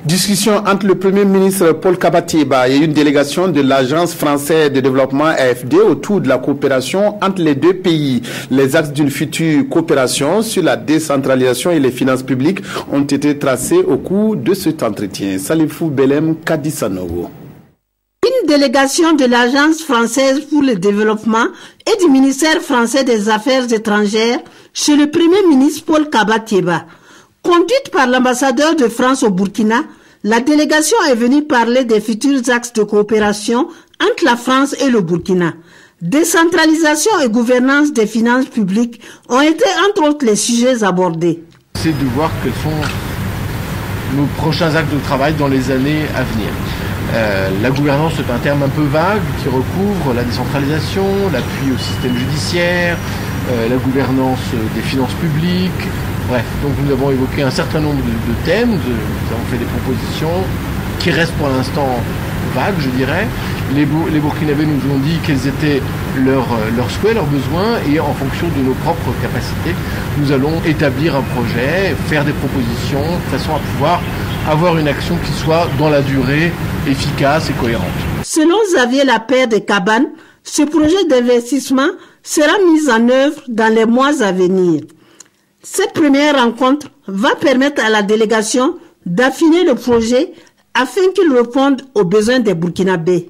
Discussion entre le Premier ministre Paul Kabatieba et une délégation de l'Agence française de développement AFD autour de la coopération entre les deux pays. Les axes d'une future coopération sur la décentralisation et les finances publiques ont été tracés au cours de cet entretien. Salifou Belem Kadisanogo. Une délégation de l'Agence française pour le développement et du ministère français des Affaires étrangères chez le Premier ministre Paul Kabatieba. Conduite par l'ambassadeur de France au Burkina, la délégation est venue parler des futurs axes de coopération entre la France et le Burkina. Décentralisation et gouvernance des finances publiques ont été entre autres les sujets abordés. C'est de voir quels sont nos prochains axes de travail dans les années à venir. La gouvernance est un terme un peu vague qui recouvre la décentralisation, l'appui au système judiciaire, la gouvernance des finances publiques. Bref, donc nous avons évoqué un certain nombre de thèmes, nous avons fait des propositions qui restent pour l'instant vagues, je dirais. Les Burkinabés nous ont dit quels étaient leurs souhaits, leurs besoins, et en fonction de nos propres capacités, nous allons établir un projet, faire des propositions, de façon à pouvoir avoir une action qui soit dans la durée efficace et cohérente. Selon Xavier Lapère de Cabane, ce projet d'investissement sera mis en œuvre dans les mois à venir. Cette première rencontre va permettre à la délégation d'affiner le projet afin qu'il réponde aux besoins des Burkinabés.